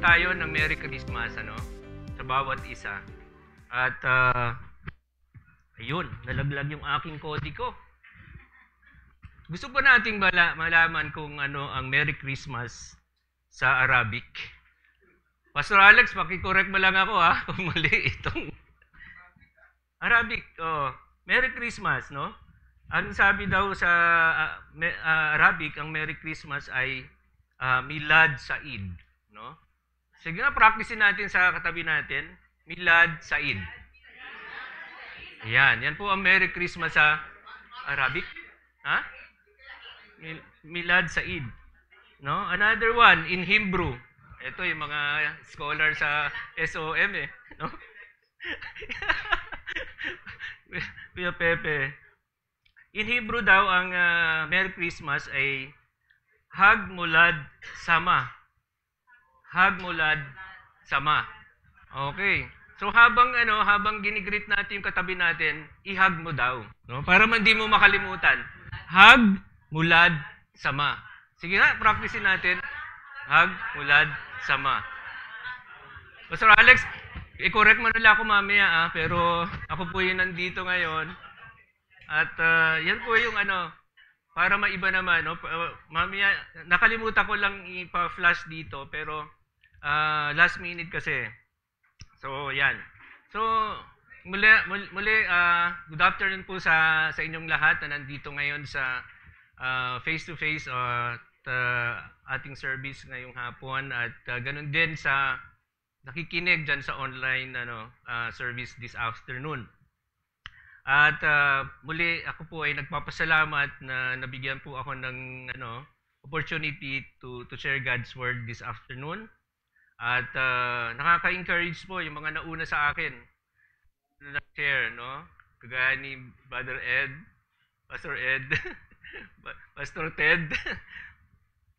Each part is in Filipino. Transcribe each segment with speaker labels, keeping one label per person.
Speaker 1: tayo ng Merry Christmas, sa bawat isa. At, ayun, nalaglag yung aking kodiko. Gusto po nating malaman kung ano ang Merry Christmas sa Arabic. Pastor Alex, pakicorrect mo lang ako kung mali itong Arabic. Merry Christmas, no? Ang sabi daw sa Arabic, ang Merry Christmas ay Milad Said, no? Sige nga, practicein natin sa katabi natin. Milad Said. Yan po ang Merry Christmas sa Arabic. Milad Said. No? Another one in Hebrew. Ito yung mga scholar sa SOM no? Kuya Pepe. In Hebrew daw ang Merry Christmas ay Hag Mulad Sama. Hag Mulad Sama. Okay. So habang ginigreet natin yung katabi natin, ihag mo daw, no? Para hindi mo makalimutan. Hag Mulad Sama. Sige nga, practicein natin. Hag Mulad Sama. Pastor Alex, i-correct mo nila ako mamaya pero ako po yung nandito ngayon. At yan po yung para maiba naman, no? Mamaya, nakalimutan ko lang ipa-flash dito, pero last minute kasi. So, yan. So, muli good afternoon po sa inyong lahat na nandito ngayon sa face-to-face ating service ngayong hapon at ganun din sa nakikinig dyan sa online service this afternoon. At muli ako po ay nagpapasalamat na nabigyan po ako ng opportunity to share God's word this afternoon. At nakaka-encourage po yung mga nauna sa akin na share, no? Kagaya ni Brother Ed, Pastor Ed, Pastor Ted,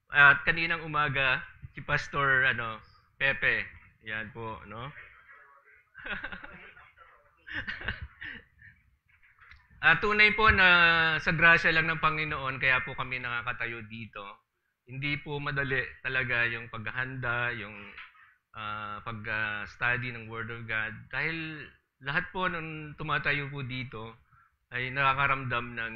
Speaker 1: at kaninang umaga si Pastor Pepe. Yan po, no? Tunay po na sa grasya lang ng Panginoon kaya po kami nakakatayo dito. Hindi po madali talaga yung paghahanda, yung pag-study ng Word of God. Dahil lahat po nung tumatayo po dito ay nakakaramdam ng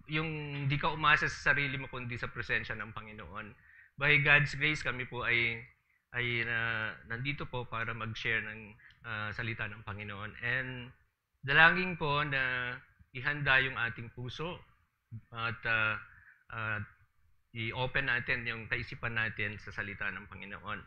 Speaker 1: yung hindi ka umasa sa sarili mo kundi sa presensya ng Panginoon. By God's grace kami po ay nandito po para mag-share ng salita ng Panginoon. And dalangin ko na ihanda yung ating puso at i-open natin yung kaisipan natin sa salita ng Panginoon.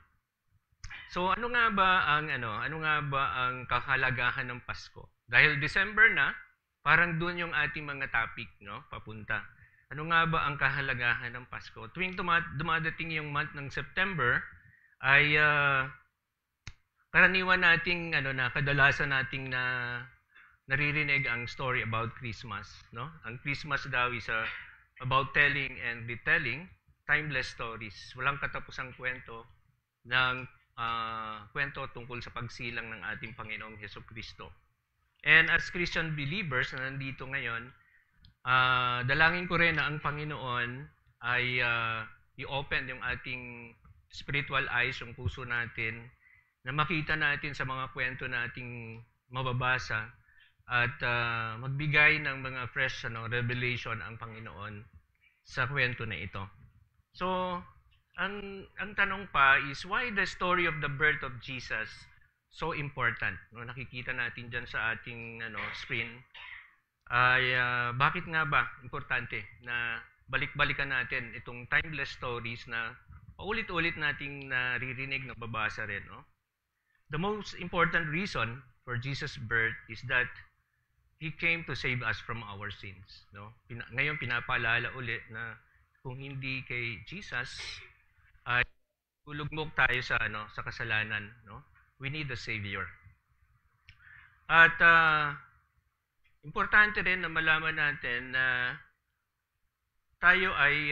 Speaker 1: So ano nga ba ang kahalagahan ng Pasko? Dahil December na, parang doon yung ating mga topic, no, papunta. Ano nga ba ang kahalagahan ng Pasko? Tuwing dumadating yung month ng September ay karaniwan nating kadalasan nating naririnig ang story about Christmas, no? Ang Christmas daw is about telling and retelling timeless stories. Walang katapusang kwento ng kwento tungkol sa pagsilang ng ating Panginoong Hesukristo. And as Christian believers na nandito ngayon, dalangin ko rin na ang Panginoon ay i-open yung ating spiritual eyes, yung puso natin, na makita natin sa mga kwento nating mababasa at magbigay ng mga fresh revelation ang Panginoon sa kwento na ito. So, ang tanong pa is why the story of the birth of Jesus so important? No, nakikita natin diyan sa ating screen. Ay bakit nga ba importante na balik-balikan natin itong timeless stories na paulit-ulit nating naririnig, nababasa rin, no? The most important reason for Jesus' birth is that He came to save us from our sins, no? Ngayon pinapaalala ulit na kung hindi kay Jesus ay ulugmok tayo sa sa kasalanan, no? We need a savior. At importante rin na malaman natin na tayo ay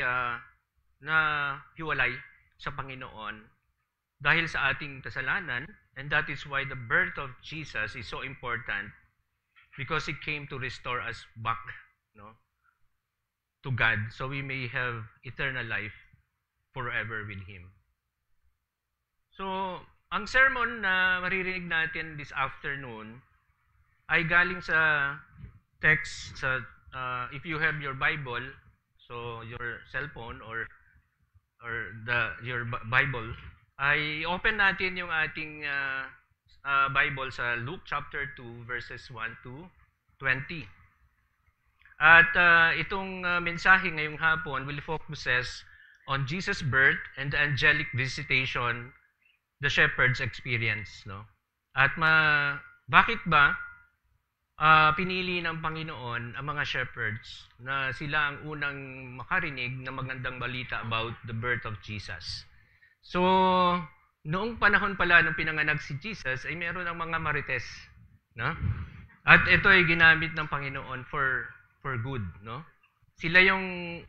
Speaker 1: nahiwalay sa Panginoon dahil sa ating kasalanan, and that is why the birth of Jesus is so important. Because He came to restore us back, no, to God, so we may have eternal life forever with Him. So, ang sermon na maririnig natin this afternoon ay galing sa text sa if you have your Bible, so your cellphone or your Bible, ay open natin yung ating Bible sa Luke chapter 2 verses 1 to 20. At itong mensahe ngayong hapon will focuses on Jesus' birth and the angelic visitation the shepherds experience, no? At bakit ba pinili ng Panginoon ang mga shepherds na sila ang unang makarinig ng magandang balita about the birth of Jesus? So, noong panahon pala nung pinanganak si Jesus ay meron ng mga marites, no? At ito ay ginamit ng Panginoon for good, no? Sila yung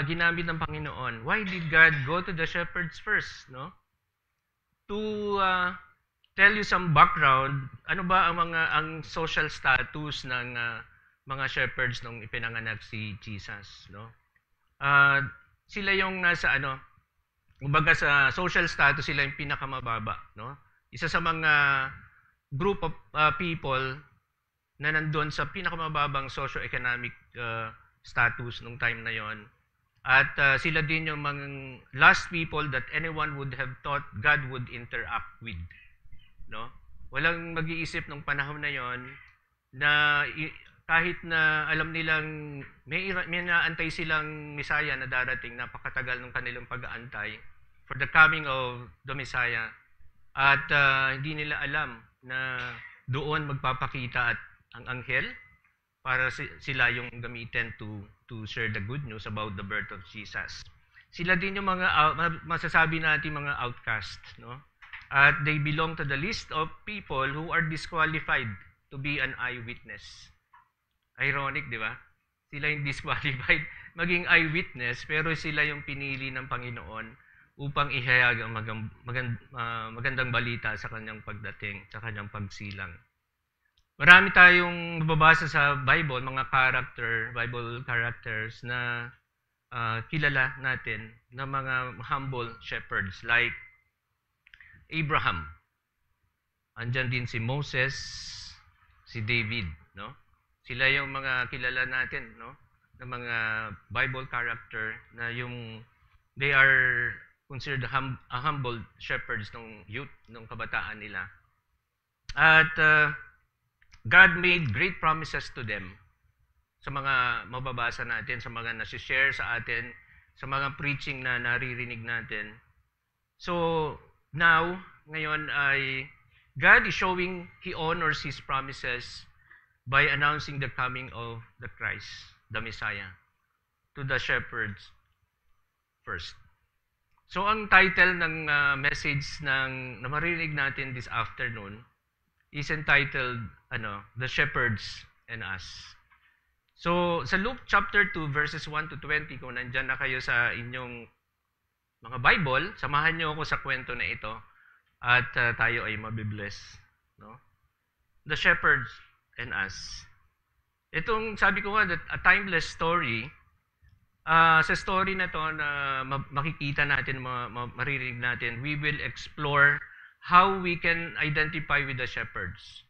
Speaker 1: ginamit ng Panginoon. Why did God go to the shepherds first, no? To tell you some background, ano ba ang social status ng mga shepherds nung ipinanganak si Jesus, no? Sila yung nasa kumbaga sa social status sila yung pinakamababa, no? Isa sa mga group of people na nandoon sa pinakamababang socio-economic status nung time na yon. At sila din yung mga last people that anyone would have thought God would interact with, no? Walang mag-iisip nung panahon na yon na kahit na alam nilang may naantay silang Messiah na darating, napakatagal ng kanilang pag-aantay for the coming of the Messiah. At hindi nila alam na doon magpapakita at ang anghel para sila yung gamitin to share the good news about the birth of Jesus. Sila din yung mga masasabi natin mga outcast, no? At they belong to the list of people who are disqualified to be an eyewitness. Ironic, di ba? Sila yung disqualified maging eyewitness, pero sila yung pinili ng Panginoon upang ihayag ang magandang balita sa kanyang pagdating, sa kanyang pagsilang. Marami tayong mababasa sa Bible, mga Bible characters na kilala natin na mga humble shepherds like Abraham. Andyan din si Moses, si David, no? Sila yung mga kilala natin, no? Na mga Bible character na they are considered a humble shepherds nung youth, nung kabataan nila. At God made great promises to them sa mga mababasa natin, sa mga nasi-share sa atin, sa mga preaching na naririnig natin. So, ngayon ay God is showing He honors His promises by announcing the coming of the Christ, the Messiah, to the shepherds first. So, ang title ng message na maririnig natin this afternoon is entitled, The Shepherds and Us. So, sa Luke chapter 2, verses 1 to 20, kung nandyan na kayo sa inyong mga Bible, samahan niyo ako sa kwento na ito at tayo ay mabibless, no? The Shepherds and Us. Itong, sabi ko nga, a timeless story. Sa story na to na makikita natin, maririnig natin, we will explore how we can identify with the shepherds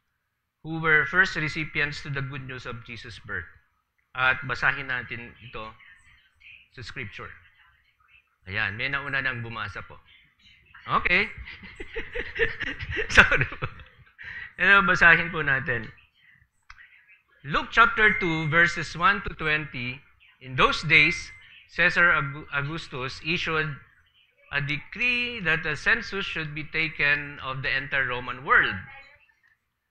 Speaker 1: who were first recipients to the good news of Jesus' birth. At basahin natin ito sa scripture. Ayan, may nauna nang bumasa po. Okay. Sorry po. Ito, basahin po natin. Luke chapter 2, verses 1 to 20. In those days, Caesar Augustus issued a decree that a census should be taken of the entire Roman world.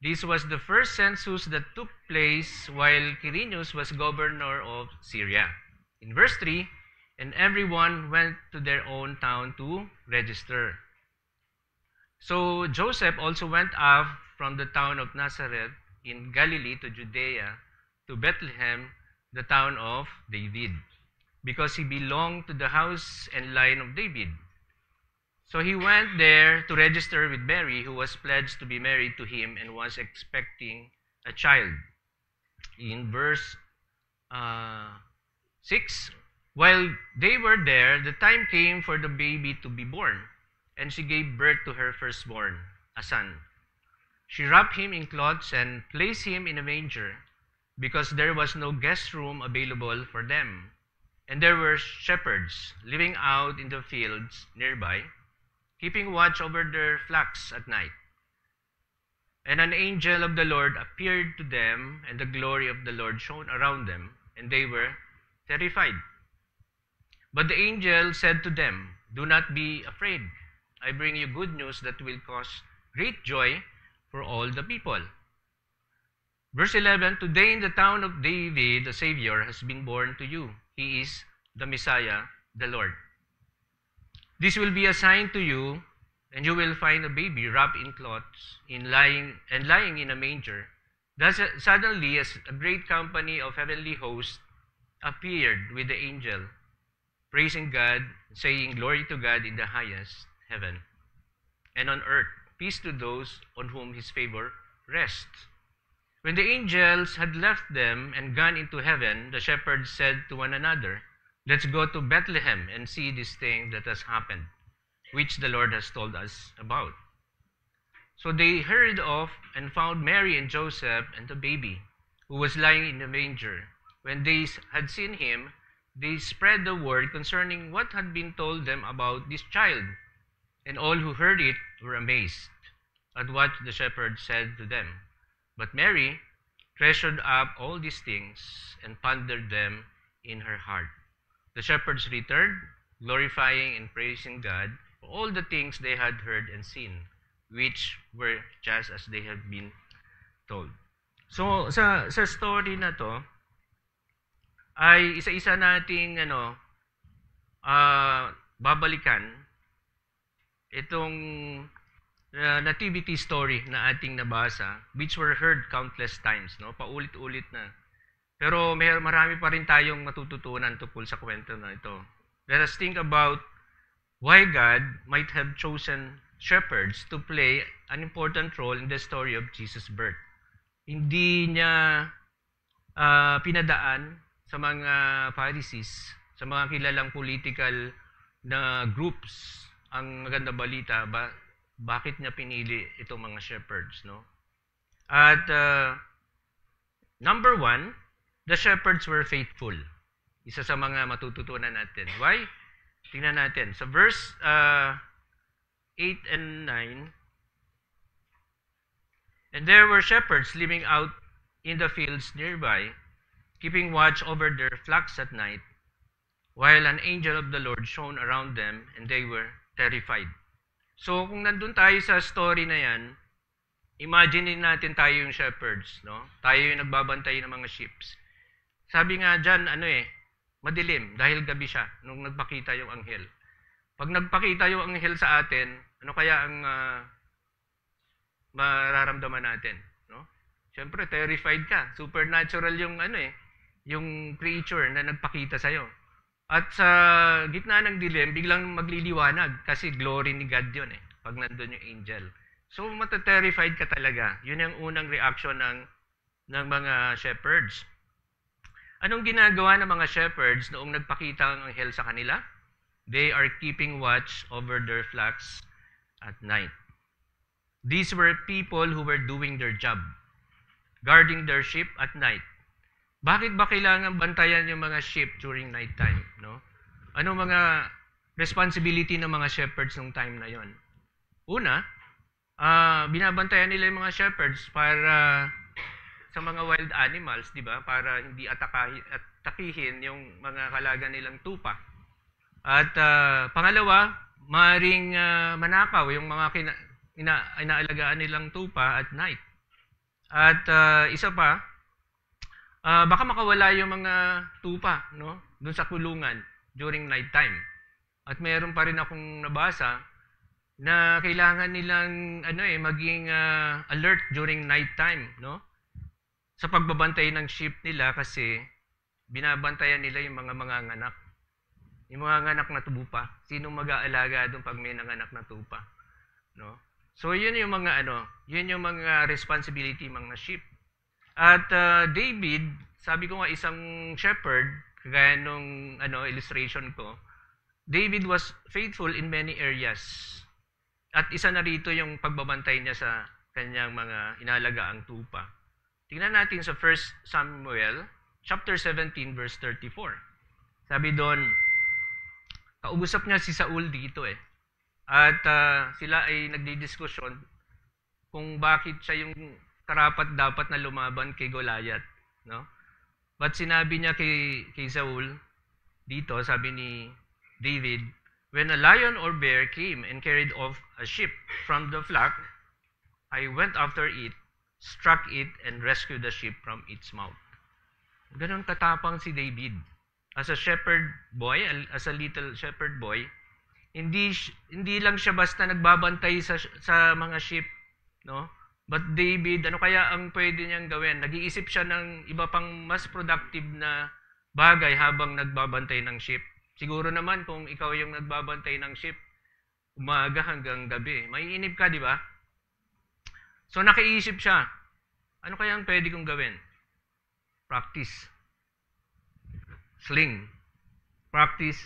Speaker 1: This was the first census that took place while Quirinius was governor of Syria. In verse 3, and everyone went to their own town to register. So Joseph also went up from the town of Nazareth in Galilee to Judea, to Bethlehem, the town of David, because he belonged to the house and line of David. So he went there to register with Mary, who was pledged to be married to him and was expecting a child. In verse 6, while they were there, the time came for the baby to be born. and she gave birth to her firstborn, a son. She wrapped him in cloths and placed him in a manger, because there was no guest room available for them. And there were shepherds living out in the fields nearby, keeping watch over their flocks at night. And an angel of the Lord appeared to them, and the glory of the Lord shone around them, and they were terrified. But the angel said to them, "Do not be afraid. I bring you good news that will cause great joy for all the people." Verse 11, "Today in the town of David, the Savior has been born to you. He is the Messiah, the Lord. This will be a sign to you, and you will find a baby wrapped in cloths lying in a manger." Thus suddenly a great company of heavenly hosts appeared with the angel, praising God, saying, "Glory to God in the highest heaven, and on earth peace to those on whom his favor rests." When the angels had left them and gone into heaven, the shepherds said to one another, "Let's go to Bethlehem and see this thing that has happened, which the Lord has told us about." So they hurried off and found Mary and Joseph and the baby, who was lying in the manger. When they had seen him, they spread the word concerning what had been told them about this child. And all who heard it were amazed at what the shepherds said to them. But Mary treasured up all these things and pondered them in her heart. The shepherds returned, glorifying and praising God for all the things they had heard and seen, which were just as they had been told. So sa story na to ay isa-isa nating babalikan itong nativity story na ating nabasa, which were heard countless times, no? Paulit-ulit na. Pero marami pa rin tayong matututunan tungkol sa kwento na ito. Let us think about why God might have chosen shepherds to play an important role in the story of Jesus' birth. Hindi niya pinadaan sa mga Pharisees, sa mga kilalang political na groups ang maganda balita, bakit niya pinili itong mga shepherds, no? At number one, the shepherds were faithful. Isa sa mga matututunan natin. Why? Tingnan natin. Sa verse 8 and 9, "And there were shepherds living out in the fields nearby, keeping watch over their flocks at night, while an angel of the Lord shone around them, and they were terrified." So, kung nandun tayo sa story na yan, imagine natin tayo yung shepherds, no? Tayo yung nagbabantay ng mga sheep. Sabi nga dyan, madilim, dahil gabi siya, nung nagpakita yung anghel. Pag nagpakita yung anghel sa atin, ano kaya ang mararamdaman natin, no? Siyempre, terrified ka. Supernatural yung yung creature na nagpakita sa'yo. At sa gitna ng dilim, biglang magliliwanag kasi glory ni God yun pag nandun yung angel. So, mataterrified ka talaga. Yun yung unang reaction ng mga shepherds. Anong ginagawa ng mga shepherds noong nagpakita ang anghel sa kanila? They are keeping watch over their flocks at night. These were people who were doing their job, guarding their sheep at night. Bakit ba kailangan bantayan yung mga sheep during night time, no? Ano mga responsibility ng mga shepherds nung time na yon? Una, binabantayan nila yung mga shepherds para sa mga wild animals, di ba? Para hindi atakihin yung mga kalaga nilang tupa. At pangalawa, maaaring manakaw yung mga inaalagaan nilang tupa at night. At isa pa, baka makawala yung mga tupa, no, doon sa kulungan during night time. At mayroon pa rin akong nabasa na kailangan nilang maging alert during night time, no? Sa pagbabantay ng sheep nila kasi binabantayan nila yung mga manganganak. Yung mga nganak na tupa. Sino mag-aalaga doon pag may nanganak na tupa, no? So yun yung mga yun yung mga responsibility mga sheep. At David, sabi ko nga isang shepherd, kagaya nung illustration ko, David was faithful in many areas. At isa na rito yung pagbabantay niya sa kanyang mga inalagaang tupa. Tingnan natin sa 1 Samuel chapter 17 verse 34. Sabi doon, kausap niya si Saul dito eh. At sila ay nagdidiskusyon kung bakit siya yung karapat dapat na lumaban kay Goliath, no? But sinabi niya kay Saul dito, sabi ni David, when a lion or bear came and carried off a sheep from the flock, I went after it, struck it, and rescued the sheep from its mouth. Ganon katapang si David. As a shepherd boy, as a little shepherd boy, hindi lang siya basta nagbabantay sa mga sheep, no? But David, ano kaya ang pwede niyang gawin? Nag-iisip siya ng iba pang mas productive na bagay habang nagbabantay ng sheep. Siguro naman kung ikaw yung nagbabantay ng sheep, umaga hanggang gabi, maiinip ka, di ba? So nakiisip siya, ano kaya ang pwede kong gawin? Practice. Sling. Practice.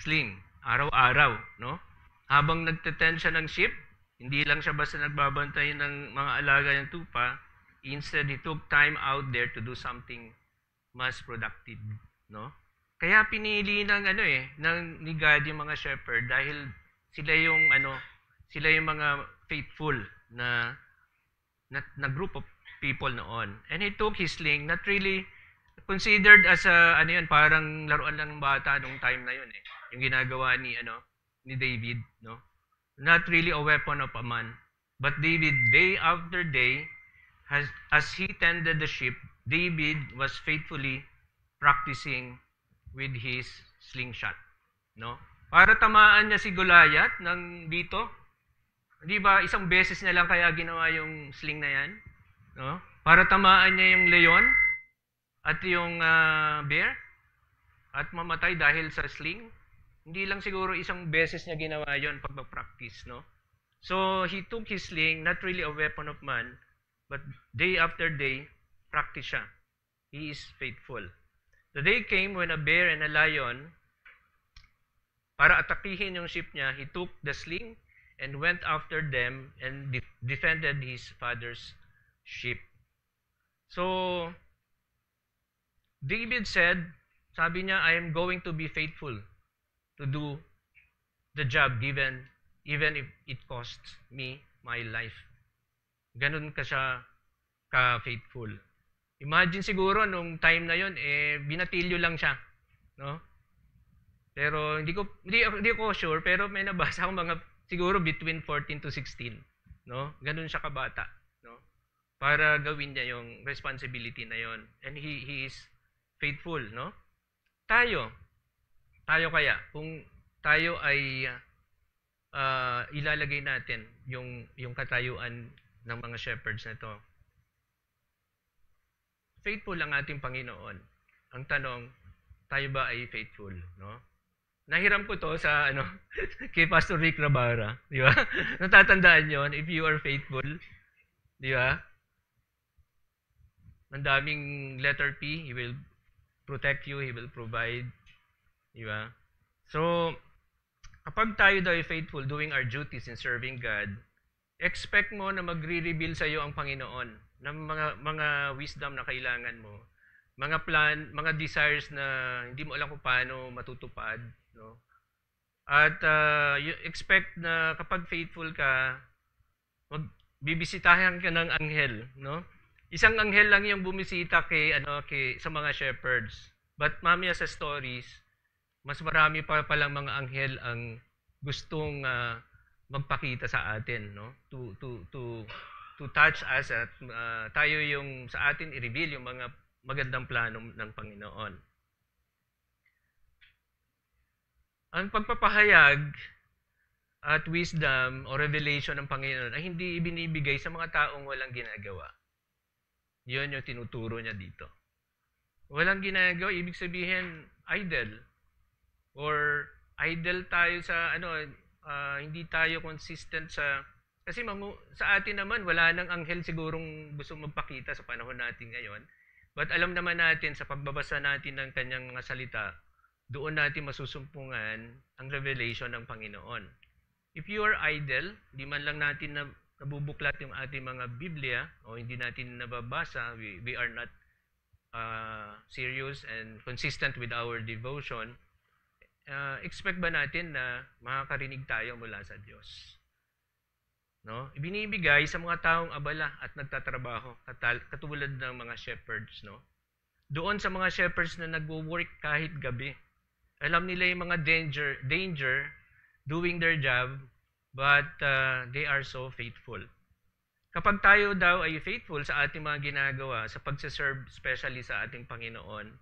Speaker 1: Sling. Araw-araw, no? Habang nagtetend siya ng sheep, hindi lang siya basta nagbabantay ng mga alaga ng tupa, instead he took time out there to do something mas productive, no? Kaya pinili ng ni God yung mga shepherd dahil sila yung mga faithful na group of people noon. And he took his sling, not really considered as parang laruan lang ng bata nung time na yun eh. Yung ginagawa ni David, no? Not really a weapon of a man. But David, day after day, as he tended the sheep, David was faithfully practicing with his slingshot, no? Para tamaan niya si Goliath dito. Di ba isang beses niya lang kaya ginawa yung sling na yan, no? Para tamaan niya yung leon at yung bear at mamatay dahil sa sling. Hindi lang siguro isang beses niya ginawa yon pag-practice, no? So he took his sling, not really a weapon of man, but day after day, practice siya. He is faithful. The day came when a bear and a lion, para atakihin yung sheep niya, he took the sling and went after them and defended his father's sheep. So, David said, sabi niya, I am going to be faithful to do the job given, even if it costs me my life. Ganun ka siya ka-faithful. Imagine siguro nung time na yon binatilyo lang siya, no? Pero hindi ko sure, pero may nabasa akong mga siguro between 14 to 16, no? Ganun siya kabata, no? Para gawin niya yung responsibility na yon. And he is faithful, no? Tayo kaya kung tayo ay ilalagay natin yung katayuan ng mga shepherds na to. Faithful ang ating Panginoon. Ang tanong, tayo ba ay faithful, no? Nahiram ko to sa kay Pastor Rick Rabara, di ba? Natatandaan yon, if you are faithful, di ba? Ang daming letter P, he will protect you, he will provide, di ba? So, kapag tayo daw ay faithful doing our duties in serving God, expect mo na magre-reveal sa iyo ang Panginoon ng mga wisdom na kailangan mo, mga plan, mga desires na hindi mo alam kung paano matutupad, no? At you expect na kapag faithful ka, bibisitahan ka ng anghel, no? Isang anghel lang yung bumisita sa mga shepherds. But mamaya sa stories, mas marami pa palang mga anghel ang gustong magpakita sa atin, no? To touch us at tayo yung sa atin i-reveal yung mga magandang plano ng Panginoon. Ang pagpapahayag at wisdom o revelation ng Panginoon ay hindi ibinibigay sa mga taong walang ginagawa. Yun yung tinuturo niya dito. Walang ginagawa, ibig sabihin idle. Or idle tayo sa hindi tayo consistent kasi sa atin naman wala nang anghel sigurong gusto magpakita sa panahon natin ngayon. But alam naman natin sa pagbabasa natin ng kanyang mga salita, doon natin masusumpungan ang revelation ng Panginoon. If you are idle, di man lang natin nabubuklat yung ating mga Biblia o hindi natin nababasa, we are not serious and consistent with our devotion, expect ba natin na makakarinig tayo mula sa Diyos? No? Ibinibigay sa mga taong abala at nagtatrabaho, katulad ng mga shepherds, no? Doon sa mga shepherds na nagwo-work kahit gabi. Alam nila yung mga danger doing their job, but they are so faithful. Kapag tayo daw ay faithful sa ating mga ginagawa, sa pagsaserve, especially sa ating Panginoon,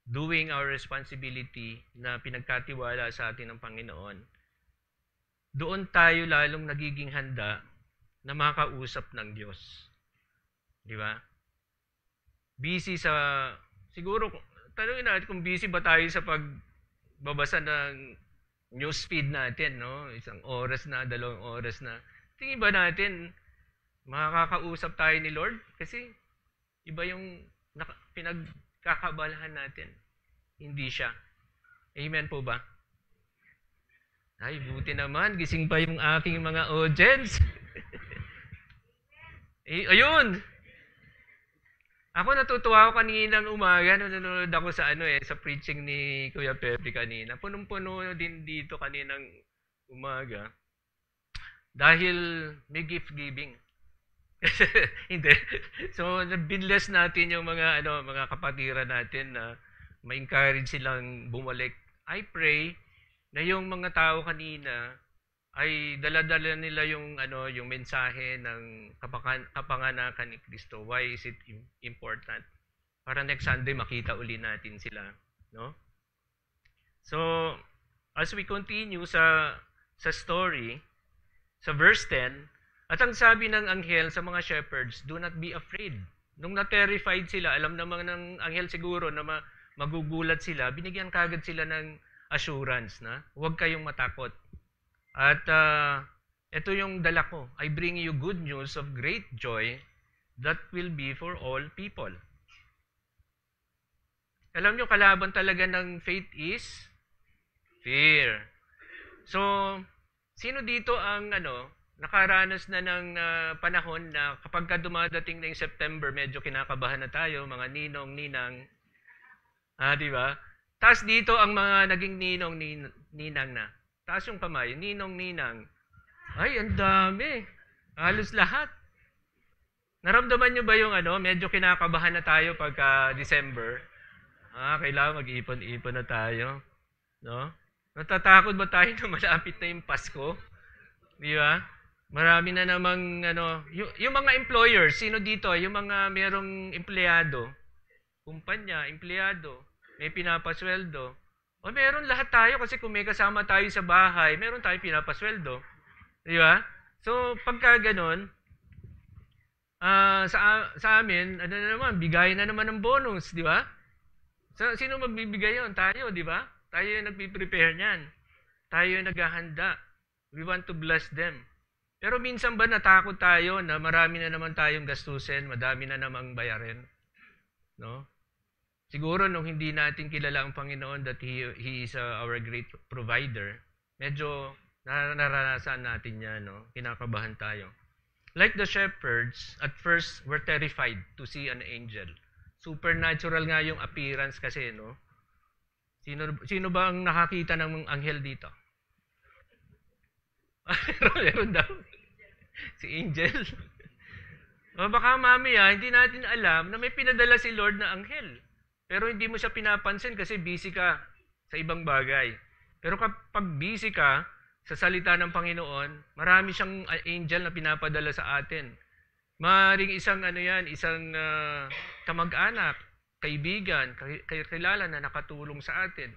Speaker 1: doing our responsibility na pinagkatiwala sa atin ng Panginoon, doon tayo lalong nagiging handa na makausap ng Diyos. Di ba? Busy sa, siguro, tanongin natin kung busy ba tayo sa pagbabasa ng newsfeed natin, no? 1 oras na, 2 oras na. Tingin ba natin, makakausap tayo ni Lord? Kasi, iba yung pinagkakabalahan natin. Hindi siya. Amen po ba? Ay, buti naman. Gising pa yung aking mga audience. Ayun! Ako natutuwa ako kaninang umaga. Nanonood ako sa sa preaching ni Kuya Pepe kanina. Punong-puno din dito kaninang umaga. Dahil may gift giving. Hindi. So, binless natin yung mga kapatiran natin na ma-encourage silang bumalik. I pray na yung mga tao kanina ay dala-dala nila yung yung mensahe ng kapanganakan ni Kristo. Why is it important? Para next Sunday makita uli natin sila, no? So, as we continue sa story, sa verse 10, at ang sabi ng anghel sa mga shepherds, do not be afraid. Nung na-terrified sila, alam naman ng anghel siguro na magugulat sila, binigyan kagad sila ng assurance na huwag kayong matakot. At ito yung dala ko. I bring you good news of great joy that will be for all people. Alam nyo, kalaban talaga ng faith is fear. So, sino dito ang nakaranas na ng panahon na kapag ka dumadating na yung September, medyo kinakabahan na tayo, mga ninong, ninang, di ba? Taas dito ang mga naging ninong, ninang na. Taas yung kamay, ninong, ninang. Ay, ang dami. Halos lahat. Naramdaman nyo ba yung medyo kinakabahan na tayo pagka December? Kailangan mag-ipon-ipon na tayo. No? Natatakot ba tayo na malapit na yung Pasko? Di ba? Marami na namang, yung mga employers, sino dito? Yung mga merong empleyado, kumpanya, empleyado, may pinapasweldo. O meron lahat tayo kasi kung may kasama tayo sa bahay, meron tayong pinapasweldo. Di ba? So, pagka ganun, sa amin, bigay na naman ng bonus, di ba? So, sino magbibigay yun? Tayo, di ba? Tayo yung nagpiprepare niyan. Tayo yung naghahanda. We want to bless them. Pero minsan ba natakot tayo na marami na naman tayong gastusin, madami na namang bayarin? No? Siguro nung hindi natin kilala ang Panginoon that He is our great provider, medyo naranasan natin yan, no? Kinakabahan tayo. Like the shepherds, at first were terrified to see an angel. Supernatural nga yung appearance kasi, no? Sino ba ang nakakita ng anghel dito? Meron daw. Si angel. O baka mamaya, hindi natin alam na may pinadala si Lord na anghel. Pero hindi mo siya pinapansin kasi busy ka sa ibang bagay. Pero kapag busy ka sa salita ng Panginoon, marami siyang angel na pinapadala sa atin. Maring isang isang kamag-anak, kaibigan, kilala na nakatulong sa atin.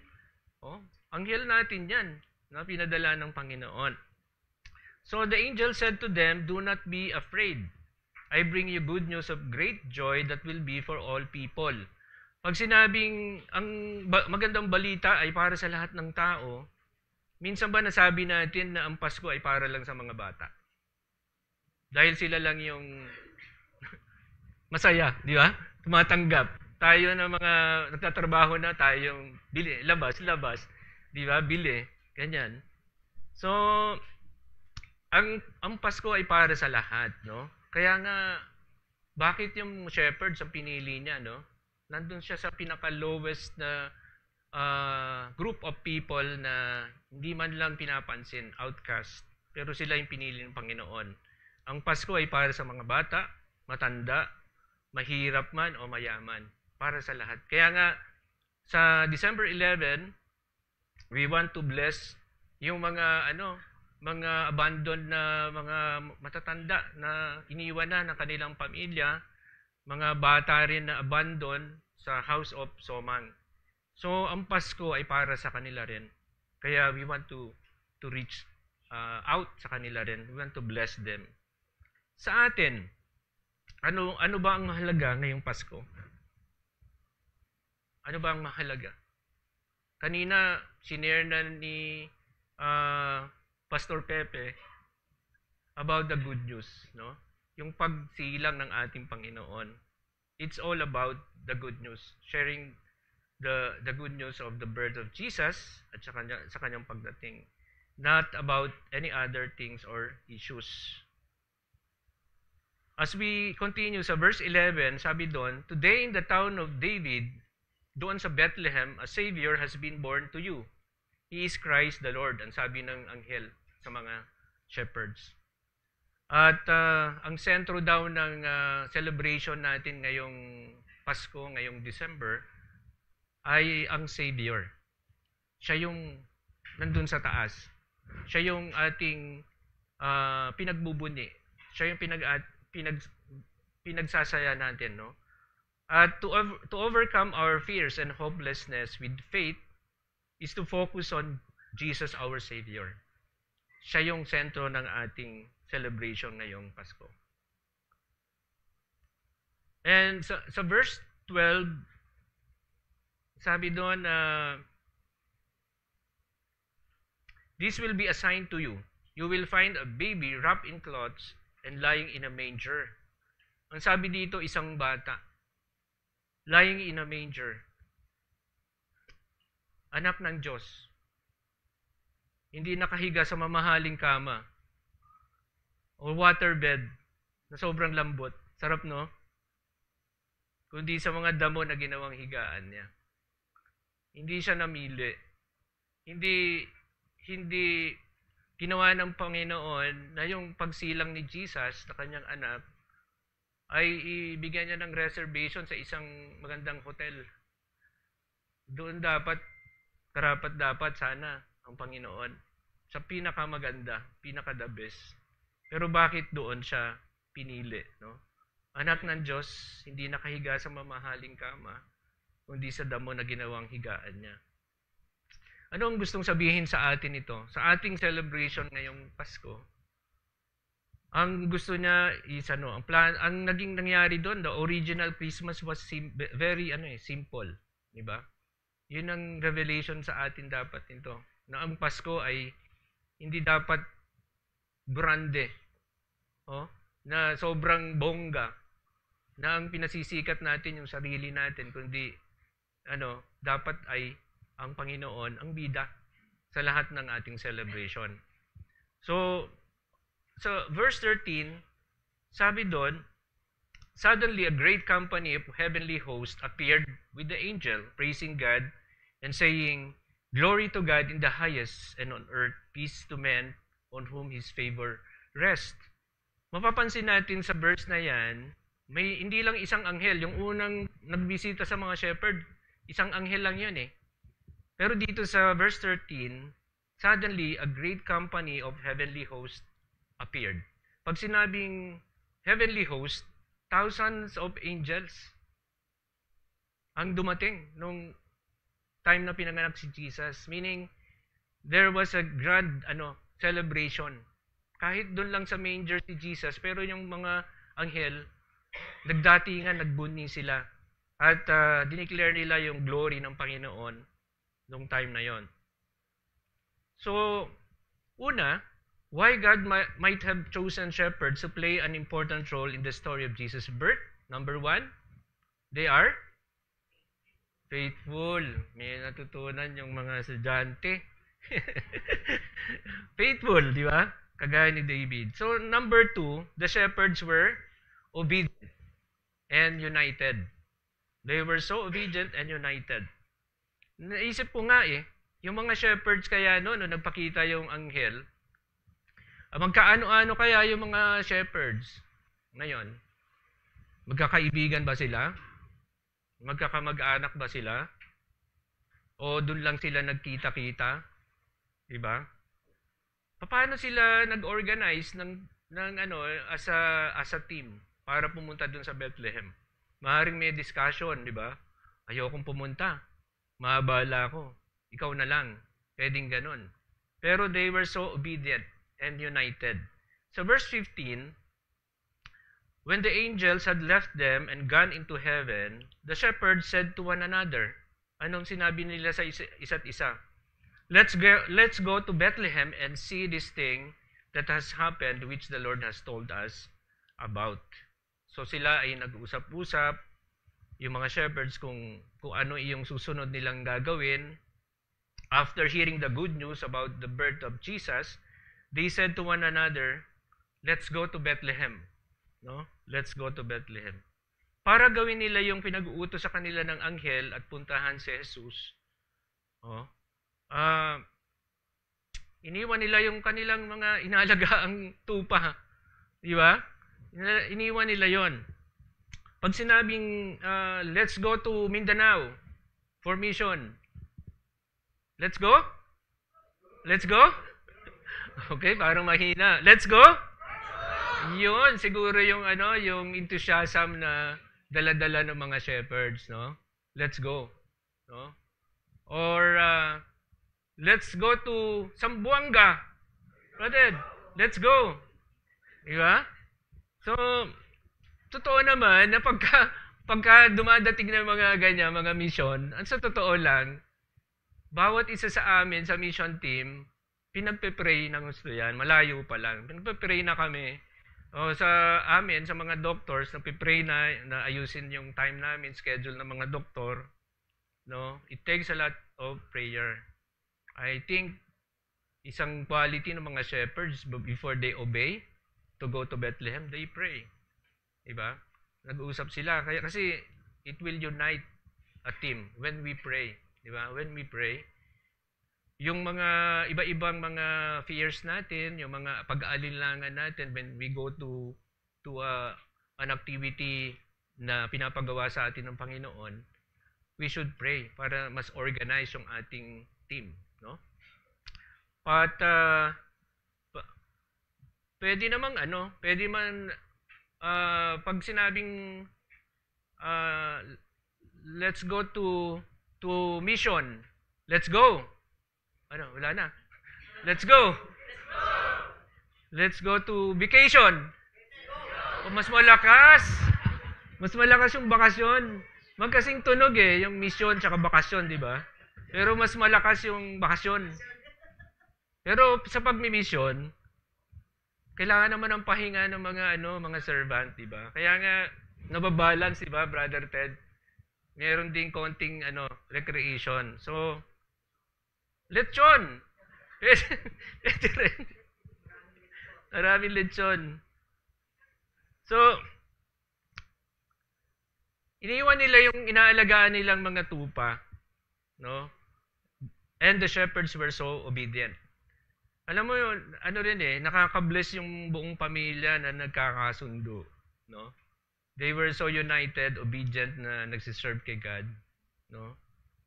Speaker 1: Anghel natin yan na pinadala ng Panginoon. So the angel said to them, do not be afraid. I bring you good news of great joy that will be for all people. Pag sinabing ang magandang balita ay para sa lahat ng tao, minsan ba nasabi natin na ang Pasko ay para lang sa mga bata? Dahil sila lang yung masaya, di ba? Tumatanggap. Tayo na mga nagtatrabaho na, tayo yung bili, labas, di ba? Bili, ganyan. So, ang Pasko ay para sa lahat, no? Kaya nga bakit yung shepherds ang pinili niya, no? Nandun siya sa pinaka-lowest na group of people na hindi man lang pinapansin, outcast. Pero sila yung pinili ng Panginoon. Ang Pasko ay para sa mga bata, matanda, mahirap man o mayaman. Para sa lahat. Kaya nga, sa December 11, we want to bless yung mga abandoned na mga matatanda na iniwan na ng kanilang pamilya, mga bata rin na abandon sa House of Somang. So, ang Pasko ay para sa kanila rin. Kaya we want to reach out sa kanila rin. We want to bless them. Sa atin, ano ba ang mahalaga ngayong Pasko? Ano ba ang mahalaga? Kanina, sinare na ni Pastor Pepe about the good news, no? Yung pagsilang ng ating Panginoon. It's all about the good news. Sharing the good news of the birth of Jesus at sa kanyang pagdating. Not about any other things or issues. As we continue sa verse 11, sabi doon, "Today in the town of David, doon sa Bethlehem, a Savior has been born to you. He is Christ the Lord." Ang sabi ng anghel sa mga shepherds. At ang sentro daw ng celebration natin ngayong Pasko, ngayong December, ay ang Savior. Siya yung nandun sa taas. Siya yung ating pinagbubuni. Siya yung pinagsasaya natin, no? At to overcome our fears and hopelessness with faith is to focus on Jesus our Savior. Siya yung sentro ng ating celebration ngayong Pasko. And sa verse 12, sabi doon, "This will be a sign to you. You will find a baby wrapped in cloths and lying in a manger." Ang sabi dito, isang bata. Lying in a manger. Anak ng Diyos. Hindi nakahiga sa mamahaling kama o waterbed na sobrang lambot. Sarap, no? Kundi sa mga damo na ginawang higaan niya. Hindi siya namili. Hindi ginawa ng Panginoon na yung pagsilang ni Jesus na kanyang anak ay ibigyan niya ng reservation sa isang magandang hotel. Doon karapat dapat sana ang Panginoon sa pinakamaganda, pinaka-the best. Pero bakit doon siya pinili, no? Anak ng Diyos, hindi nakahiga sa mamahaling kama, kundi sa damo na ginawang higaan niya. Ano ang gustong sabihin sa atin ito? Sa ating celebration ngayong Pasko, ang gusto niya is ang naging nangyari doon, the original Christmas was very simple, di ba? Yun ang revelation sa atin dapat nito. Na ang Pasko ay hindi dapat grande, na sobrang bongga, na ang pinasisikat natin yung sarili natin, kundi dapat ay ang Panginoon ang bida sa lahat ng ating celebration. So verse 13, sabi doon, "Suddenly a great company of heavenly hosts appeared with the angel, praising God and saying, 'Glory to God in the highest, and on earth peace to men on whom His favor rests.'" Mapapansin natin sa verse na yan, may hindi lang isang anghel. Yung unang nagbisita sa mga shepherd, isang anghel lang yun eh. Pero dito sa verse 13, "Suddenly a great company of heavenly hosts appeared." Pag sinabing heavenly host, thousands of angels ang dumating nung time na pinanganak si Jesus. Meaning, there was a grand celebration. Kahit doon lang sa manger si Jesus, pero yung mga anghel, nagdatingan, nagbuni sila. At dineclare nila yung glory ng Panginoon nung time na yon. So, una, why God might have chosen shepherds to play an important role in the story of Jesus' birth? Number one, they are faithful. May natutunan yung mga estudyante. Faithful, di ba? Kagaya ni David. So, number 2, the shepherds were obedient and united. They were so obedient and united. Naisip ko nga yung mga shepherds kaya no, nagpakita yung anghel, magkaano-ano kaya yung mga shepherds ngayon? Magkakaibigan ba sila? Magkakamag-anak ba sila? O doon lang sila nagkita-kita? Diba? Paano sila nag-organize ng as a team para pumunta doon sa Bethlehem? Maaaring may discussion, di ba? Ayokong pumunta. Maabala ako. Ikaw na lang. Pwedeng ganun. Pero they were so obedient and united. So verse 15, when the angels had left them and gone into heaven, the shepherds said to one another, anong sinabi nila sa isa't isa? Let's go to Bethlehem and see this thing that has happened which the Lord has told us about. So sila ay nag-usap-usap, yung mga shepherds kung ano yung susunod nilang gagawin. After hearing the good news about the birth of Jesus, they said to one another, let's go to Bethlehem. No? Let's go to Bethlehem. Para gawin nila yung pinag-uutos sa kanila ng anghel at puntahan si Jesus. Iniwan nila yung kanilang mga inalagaang tupa. Di ba? Iniwan nila yon. Pag sinabing, let's go to Mindanao for mission. Let's go? Let's go? Okay, parang mahina. Let's go? Yun, siguro yung yung enthusiasm na dala-dala ng mga shepherds, no? Let's go. No? Or let's go to Zamboanga. Brother, let's go. Di ba? So, totoo naman na pagka dumadating ng mga ganyan, mga mission, sa totoo lang, bawat isa sa amin, sa mission team, pinagpe-pray ng gusto yan, malayo pa lang. Pinagpe-pray na kami. Sa amin, sa mga doctors, nagpe-pray na ayusin yung time namin, schedule ng mga doktor. No? It takes a lot of prayer. I think, isang quality ng mga shepherds, before they obey, to go to Bethlehem, they pray. Diba? Nag-uusap sila. Kasi it will unite a team when we pray. Diba? When we pray, yung mga iba-ibang mga fears natin, yung mga pag-aalinlangan natin when we go to an activity na pinapagawa sa atin ng Panginoon, we should pray para mas organize yung ating team. No? But, pwede namang pwede man pag sinabing let's go to mission. Let's go. Wala na. Let's go. Let's go to vacation. Mas malakas. Mas malakas yung bakasyon. Magkasing tunog yung mission tsaka bakasyon, di ba? Pero mas malakas yung bakasyon. Pero sa pagmi-mission, kailangan naman ng pahinga ng mga servant, di ba? Kaya nga nababalance, di ba, Brother Ted? Meron ding konting recreation. So, lechon. Pwede rin. Maraming lechon. So, iniwan nila yung inaalagaan nilang mga tupa, no? And the shepherds were so obedient. Alam mo yun, nakaka-bless yung buong pamilya na nagkakasundo, no? They were so united, obedient na nagsiserve kay God, no?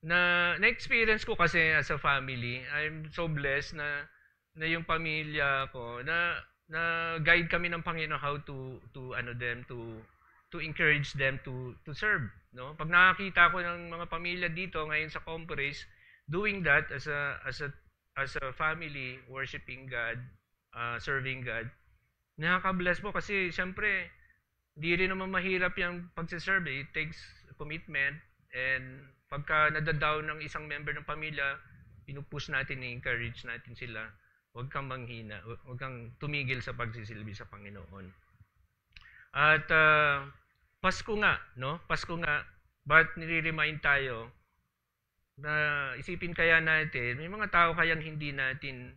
Speaker 1: Na-experience ko kasi as a family, I'm so blessed na yung pamilya ko na guide kami ng Panginoon how to encourage them to serve, no? Pag nakakita ko ng mga pamilya dito ngayon sa conference doing that as a family, worshiping God, serving God, nakaka-bless po kasi siyempre, hindi rin naman mahirap yung pagsiserve. It takes commitment, and pagka nadadown ng isang member ng pamilya, pinupush natin, i-encourage natin sila. Huwag kang manghina, huwag kang tumigil sa pagsisilbi sa Panginoon. At Pasko nga, no? Pasko nga, but nire-remind tayo na isipin kaya natin, may mga tao kayang hindi natin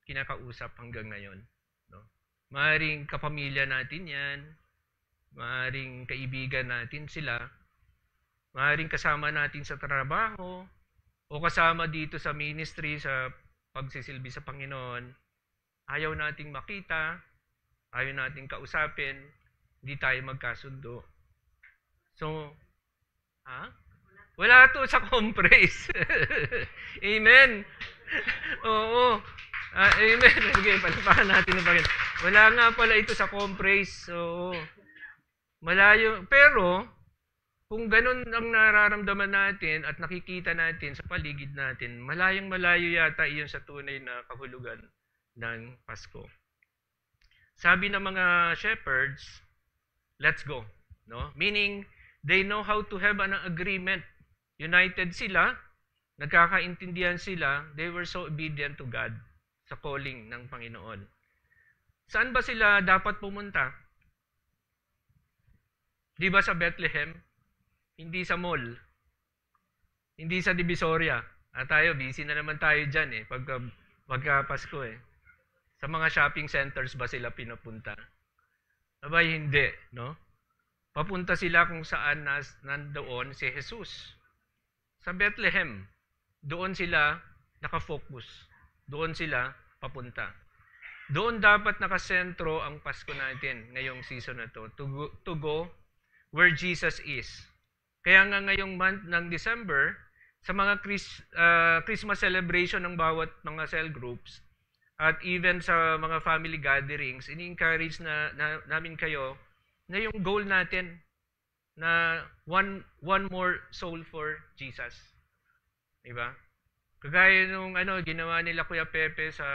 Speaker 1: kinakausap hanggang ngayon. Maaring kapamilya natin yan, maaring kaibigan natin sila, maaring kasama natin sa trabaho, o kasama dito sa ministry, sa pagsisilbi sa Panginoon. Ayaw nating makita, ayaw nating kausapin, hindi tayo magkasundo. So, wala to sa compress. Amen. Oo. Amen. Okay, palapakan natin ng Panginoon. Wala nga pala ito sa compress. Oo. Malayo. Pero, kung ganun ang nararamdaman natin at nakikita natin sa paligid natin, malayong malayo yata iyon sa tunay na kahulugan ng Pasko. Sabi ng mga shepherds, let's go. No? Meaning, they know how to have an agreement. United sila, nagkakaintindihan sila, they were so obedient to God sa calling ng Panginoon. Saan ba sila dapat pumunta? Di ba sa Bethlehem? Hindi sa mall. Hindi sa Divisoria. Tayo, busy na naman tayo dyan pagka Pasko Sa mga shopping centers ba sila pinapunta? Abay, hindi, no? Papunta sila kung saan nandoon si Jesus. Sa Bethlehem, doon sila nakafocus. Doon sila papunta. Doon dapat nakasentro ang Pasko natin ngayong season na to go where Jesus is. Kaya nga ngayong month ng December, sa mga Christmas celebration ng bawat mga cell groups, at even sa mga family gatherings, ini-encourage namin kayo na yung goal natin na one more soul for Jesus. Diba? Kagaya nung ginawa nila Kuya Pepe sa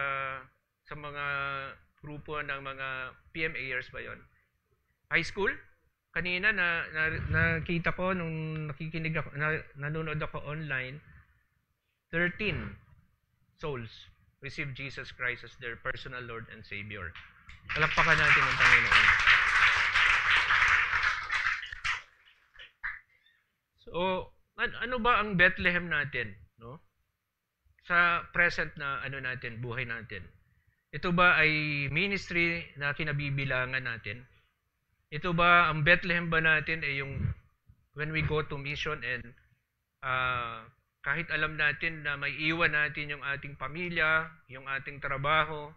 Speaker 1: mga grupo ng mga PMAers ba yon? High school? Kanina nakita ko nung nakikinig ako, nanonood ako online, 13 souls receive Jesus Christ as their personal Lord and Savior. Palakpakan natin ang Panginoon. So, ano ba ang Bethlehem natin, no? Sa present na natin, buhay natin. Ito ba ay ministry na kinabibilangan natin? Ito ba, ang Bethlehem ba natin ay yung when we go to mission and kahit alam natin na may iwan natin yung ating pamilya, yung ating trabaho,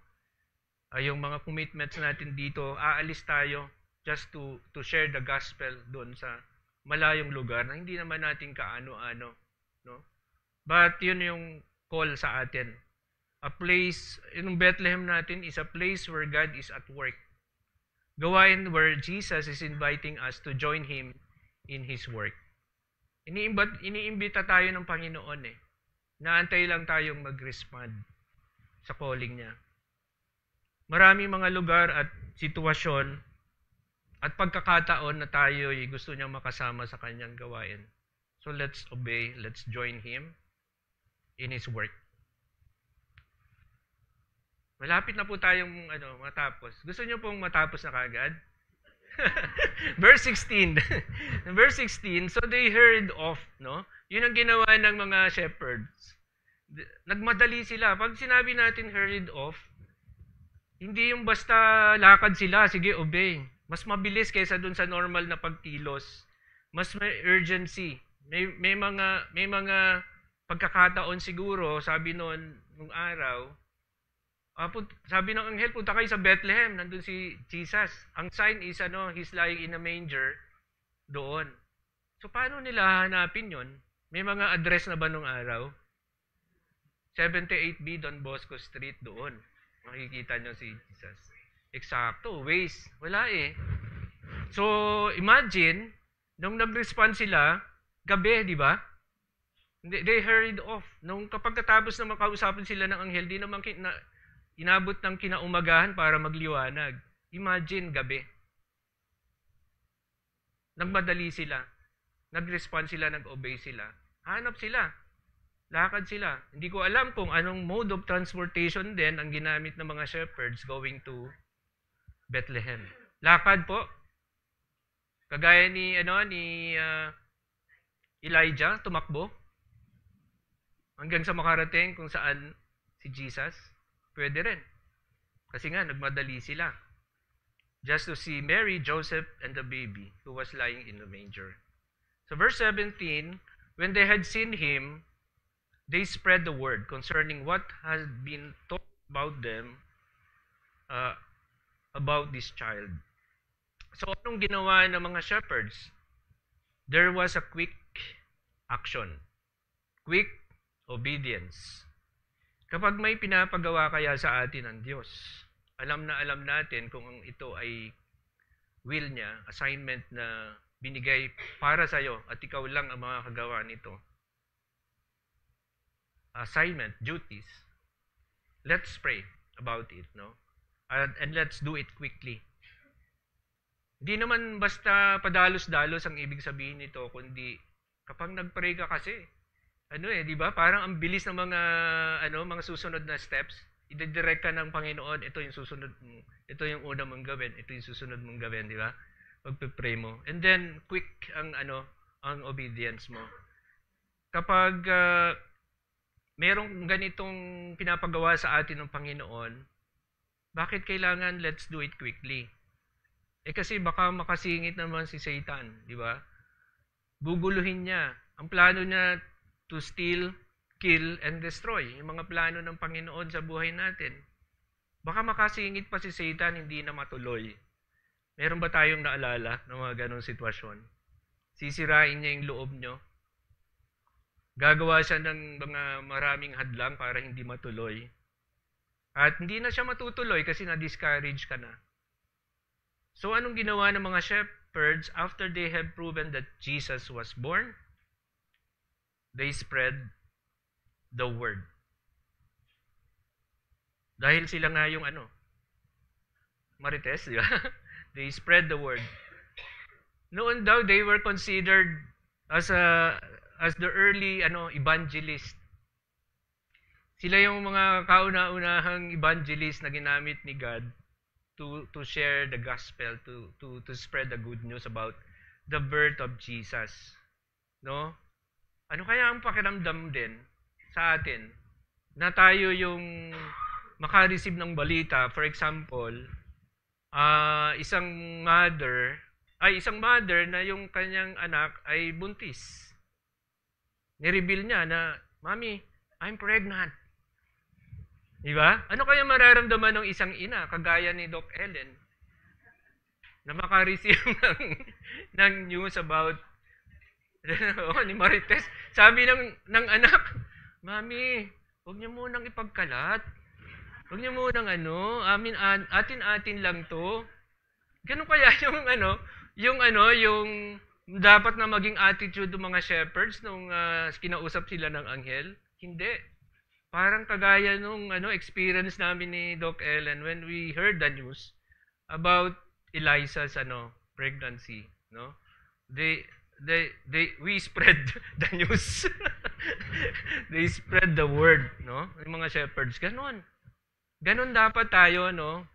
Speaker 1: yung mga commitments natin dito, aalis tayo just to share the gospel doon sa malayong lugar na hindi naman natin kaano-ano. No? But yun yung call sa atin. A place, yung Bethlehem natin is a place where God is at work. Gawain where Jesus is inviting us to join Him in His work. Iniimbita tayo ng Panginoon Naantay lang tayong mag-respond sa calling niya. Maraming mga lugar at sitwasyon at pagkakataon na tayo gusto niyang makasama sa kanyang gawain. So let's obey, let's join Him in His work. Malapit na po tayong matapos. Gusto niyo pong matapos na kagad? Verse 16. Verse 16, so they heard of, no? Yun ang ginawa ng mga shepherds. Nagmadali sila. Pag sinabi natin heard of, hindi yung basta lakad sila, sige, obey. Mas mabilis kaysa dun sa normal na pagkilos. Mas may urgency. May mga pagkakataon siguro, sabi noon nung araw, sabi ng anghel, punta kayo sa Bethlehem, nandun si Jesus. Ang sign is, he's lying in a manger doon. So, paano nila hanapin yon? May mga address na ba nung araw? 78B Don Bosco Street doon. Makikita nyo si Jesus. Eksakto, Waze. Wala So, imagine, nung nag-respond sila, gabi, di ba? They hurried off. Nung kapag katapos na makausapin sila ng anghel, di naman inabot ng kinaumagahan para magliwanag. Imagine, gabi. Nagmadali sila. Nag-respond sila, nag-obey sila. Hanap sila. Lakad sila. Hindi ko alam kung anong mode of transportation din ang ginamit ng mga shepherds going to Bethlehem. Lakad po. Kagaya ni Elijah, tumakbo. Hanggang sa makarating kung saan si Jesus. Pwede rin. Kasi nga, nagmadali sila. just to see Mary, Joseph, and the baby who was lying in the manger. So verse 17, when they had seen him, they spread the word concerning what has been taught about them, uh, about this child. So anong ginawa ng mga shepherds? There was a quick action. Quick obedience. Kapag may pinapagawa kaya sa atin ng Diyos, alam na alam natin kung ito ay will niya, assignment na binigay para sa iyo at ikaw lang ang makakagawa nito. Assignment, duties. Let's pray about it, no? And let's do it quickly. Hindi naman basta padalos-dalos ang ibig sabihin nito, kundi kapag nag-pray ka kasi, di ba? Parang ang bilis ng mga susunod na steps. I-direct ka ng Panginoon, ito yung susunod mo. Ito yung una mong gawin, ito yung susunod mong gawin, di ba? Pagpe-pray mo. And then quick ang obedience mo. Kapag merong ganitong pinapagawa sa atin ng Panginoon, bakit kailangan let's do it quickly? Kasi baka makasingit naman si Satan, di ba? Guguluhin niya. Ang plano niya to steal, kill, and destroy. Yung mga plano ng Panginoon sa buhay natin. Baka makasingit pa si Satan, hindi na matuloy. Meron ba tayong naalala ng mga ganong sitwasyon? Sisirain niya yung loob nyo. Gagawa siya ng mga maraming hadlang para hindi matuloy. At hindi na siya matutuloy kasi na-discourage ka na. So anong ginawa ng mga shepherds after they have proven that Jesus was born? They spread the word. Dahil sila nga yung marites, di ba? They spread the word. Noon daw they were considered as the early evangelist. Sila yung mga kauna-unahang evangelist na ginamit ni God to share the gospel, to spread the good news about the birth of Jesus. No? Ano kaya ang pakiramdam din sa atin na tayo yung makareceive ng balita? For example, isang mother na yung kanyang anak ay buntis. Nireveal niya na, "Mommy, I'm pregnant." Diba? Ano kaya mararamdaman ng isang ina, kagaya ni Doc Ellen, na makareceive ng news about ni Marites? Sabi ng anak, "Mami, huwag niyo munang ipagkalat. Huwag niyo munang atin-atin lang to." Ganun kaya yung dapat na maging attitude ng mga shepherds nung kinausap sila ng anghel? Hindi. Parang kagaya nung experience namin ni Doc Ellen when we heard the news about Eliza's pregnancy, no? We spread the news. They spread the word, no? Yung mga shepherds, ganon dapat tayo, no?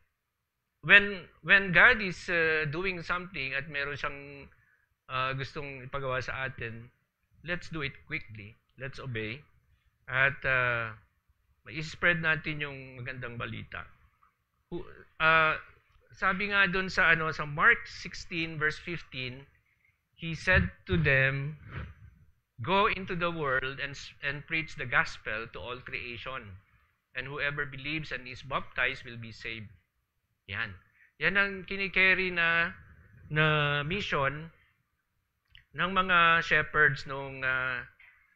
Speaker 1: When God is doing something at meron siyang gustong ipagawa sa atin, let's do it quickly. Let's obey. At i-spread natin yung magandang balita. Sabi nga doon sa Mark 16 verse 15, he said to them, "Go into the world and preach the gospel to all creation. And whoever believes and is baptized will be saved." Yan ang kinikerry na mission ng mga shepherds nung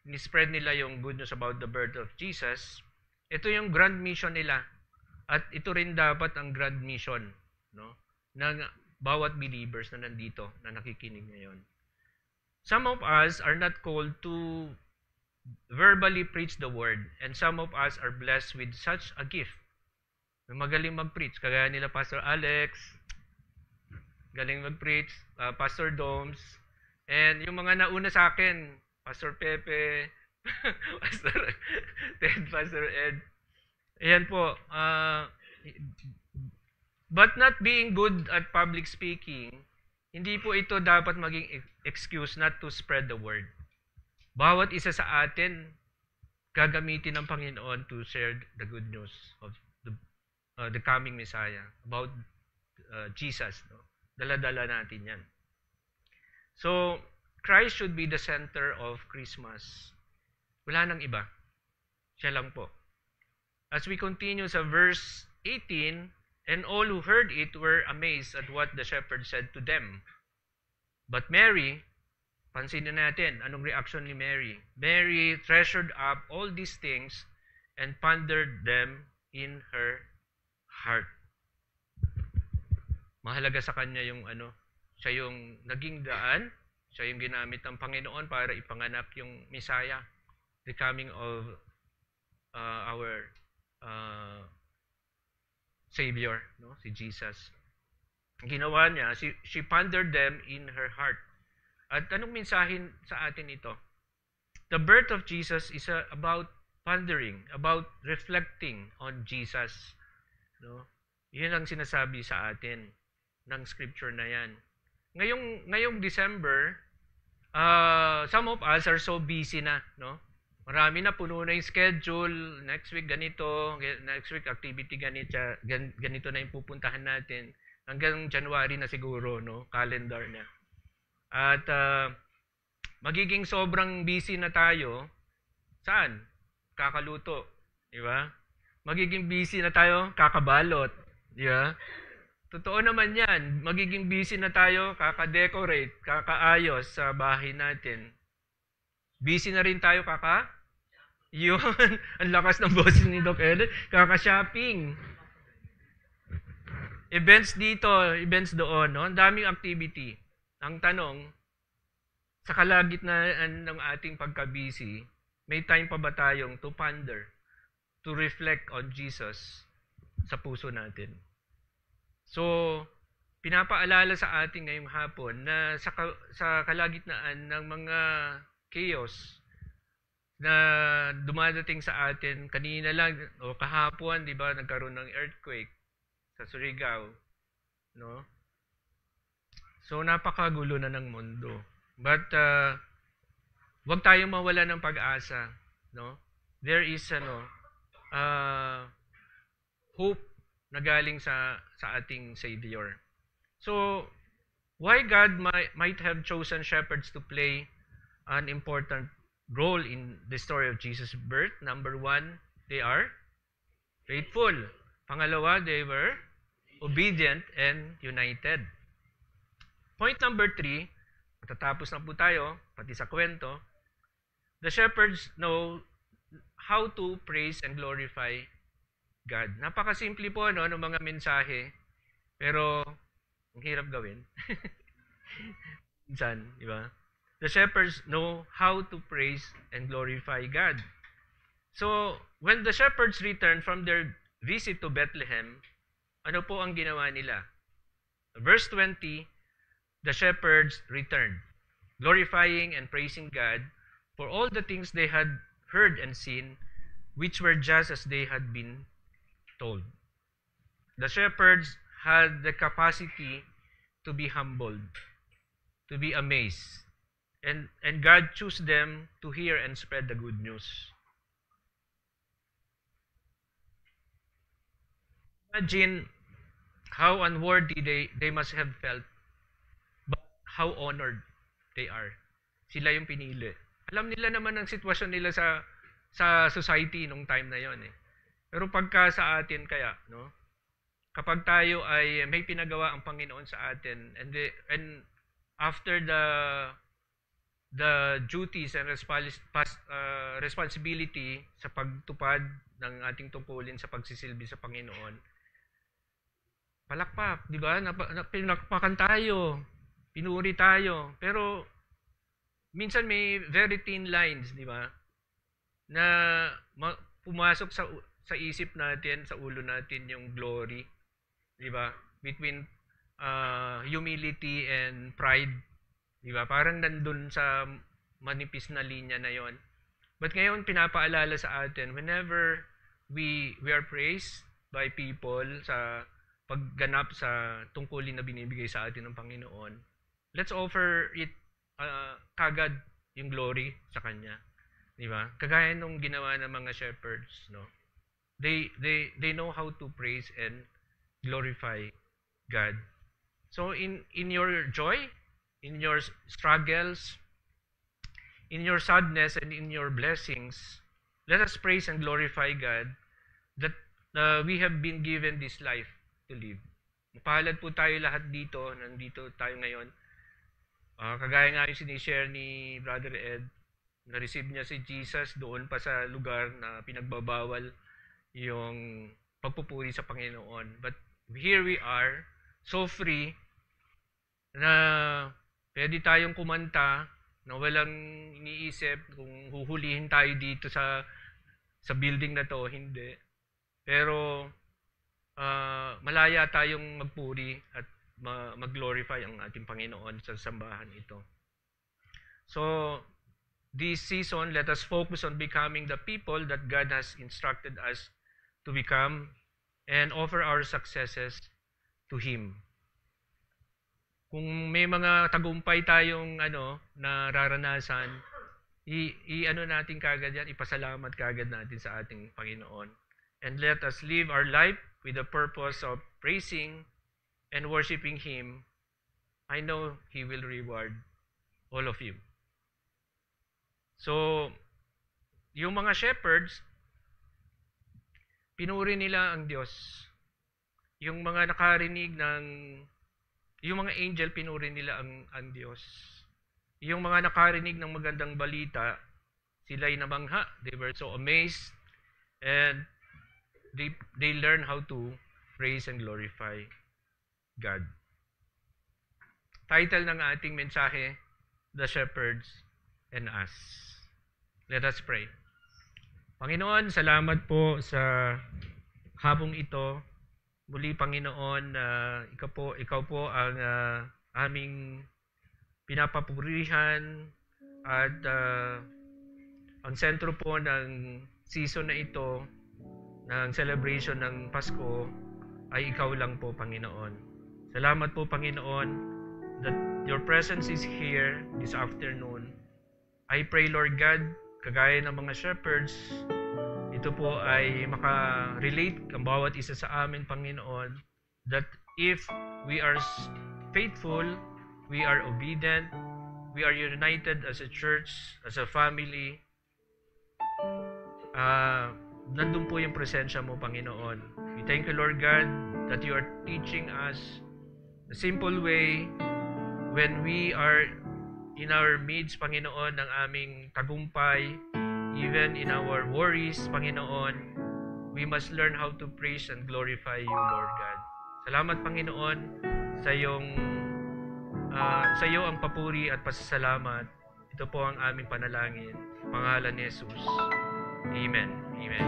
Speaker 1: ni-spread nila yung good news about the birth of Jesus. Ito yung grand mission nila. At ito rin dapat ang grand mission, no, ng bawat believers na nandito, na nakikinig ngayon. Some of us are not called to verbally preach the word, and some of us are blessed with such a gift. Magaling mag-preach, kagaya nila Pastor Alex, galing mag-preach, Pastor Doms, and yung mga nauna sa akin, Pastor Pepe, Pastor Ted, Pastor Ed. Ayan po. But not being good at public speaking, hindi po ito dapat maging excuse not to spread the word. Bawat isa sa atin, gagamitin ng Panginoon to share the good news of the coming Messiah, about Jesus. No? Dala-dala natin yan. So, Christ should be the center of Christmas. Wala nang iba. Siya lang po. As we continue sa verse 18, and all who heard it were amazed at what the shepherd said to them. But Mary, pansinin natin, anong reaction ni Mary? Mary treasured up all these things and pondered them in her heart. Mahalaga sa kanya yung siya yung naging daan, siya yung ginamit ng Panginoon para ipanganak yung Messiah, the coming of our Savior, no? Si Jesus. Ginawa niya, she pondered them in her heart. At anong mensahe sa atin ito? The birth of Jesus is about pondering, about reflecting on Jesus. No? Yun ang sinasabi sa atin ng scripture na yan. Ngayong December, some of us are so busy na, no? Marami na, puno na yung schedule. Next week ganito, next week activity ganito na yung pupuntahan natin. Hanggang January na siguro, no? Calendar na. At magiging sobrang busy na tayo. Saan? Kakaluto. Di ba? Magiging busy na tayo, kakabalot. Di ba? Totoo naman yan. Magiging busy na tayo, kaka-decorate, kakaayos sa bahay natin. Busy na rin tayo, yun. Ang lakas ng boses ni Doc Ed. Kaka-shopping. Events dito, events doon. No? Ang daming activity. Ang tanong, sa kalagitnaan ng ating pagka-busy, may time pa ba tayong to ponder, to reflect on Jesus sa puso natin? So, pinapaalala sa atin ngayong hapon na sa kalagitnaan ng mga chaos na dumadating sa atin, kanina lang o kahapon, 'di ba, nagkaroon ng earthquake sa Surigao, no? So napakagulo na ng mundo. But wag tayong mawala ng pag-asa, no? There is hope na galing sa ating Savior. So why God might have chosen shepherds to play an important role in the story of Jesus' birth? Number one, they are faithful. Pangalawa, they were obedient and united. Point number 3, matatapos na po tayo, pati sa kwento, the shepherds know how to praise and glorify God. Napakasimple po ng mga mensahe, pero ang hirap gawin. Minsan, di ba? The shepherds know how to praise and glorify God. So, when the shepherds returned from their visit to Bethlehem, ano po ang ginawa nila? Verse 20, the shepherds returned, glorifying and praising God for all the things they had heard and seen, which were just as they had been told. The shepherds had the capacity to be humbled, to be amazed, and God chose them to hear and spread the good news. Imagine how unworthy they must have felt, but how honored they are. Sila yung pinili. Alam nila naman ang sitwasyon nila sa society nung time na yon eh. Pero pagka sa atin kaya, no? Kapag tayo ay may pinagawa ang Panginoon sa atin, and after the duties and responsibility sa pagtupad ng ating tungkulin sa pagsisilbi sa Panginoon, palakpak, di ba? Pinakpakan tayo, pinuri tayo, pero minsan may very thin lines, di ba? Na pumasok sa isip natin, sa ulo natin yung glory, di ba? Between humility and pride. Diba? Parang nandun sa manipis na linya na yon. But ngayon, pinapaalala sa atin, whenever we are praised by people sa pagganap sa tungkulin na binibigay sa atin ng Panginoon, let's offer it kagad yung glory sa Kanya. Diba? Kagaya nung ginawa ng mga shepherds, no? They know how to praise and glorify
Speaker 2: God. So in your joy, in your struggles, in your sadness, and in your blessings, let us praise and glorify God that we have been given this life to live. Mapalad po tayo lahat dito, nandito tayo ngayon. Kagaya nga yung sinishare ni Brother Ed, na-receive niya si Jesus doon pa sa lugar na pinagbabawal yung pagpupuri sa Panginoon. But here we are, so free, na pwede tayong kumanta na walang iniisip kung huhulihin tayo dito sa building na to, hindi. Pero malaya tayong magpuri at mag-glorify ang ating Panginoon sa sambahan ito. So, this season, let us focus on becoming the people that God has instructed us to become and offer our successes to Him. Kung may mga tagumpay tayong nararanasan, natin kagad yan, ipasalamat kagad natin sa ating Panginoon. And let us live our life with the purpose of praising and worshiping Him. I know He will reward all of you. So, yung mga shepherds, pinuri nila ang Diyos. Yung mga nakarinig yung mga angel, pinuri nila ang Diyos. Yung mga nakarinig ng magandang balita, sila'y namangha. They were so amazed and they learn how to praise and glorify God. Title ng ating mensahe, The Shepherds and Us. Let us pray. Panginoon, salamat po sa hapong ito. Muli, Panginoon, ikaw po ang aming pinapapurihan at ang sentro po ng season na ito, ng celebration ng Pasko, ay ikaw lang po, Panginoon. Salamat po, Panginoon, that your presence is here this afternoon. I pray, Lord God, kagaya ng mga shepherds, ito po ay maka-relate ang bawat isa sa amin, Panginoon, that if we are faithful, we are obedient, we are united as a church, as a family, nandun po yung presensya mo, Panginoon. We thank you, Lord God, that you are teaching us the simple way when we are in our midst, Panginoon, ng aming tagumpay, even in our worries, Panginoon, we must learn how to praise and glorify you, Lord God. Salamat, Panginoon, sa iyo ang papuri at pasasalamat. Ito po ang aming panalangin. Sa pangalan ni Jesus. Amen. Amen.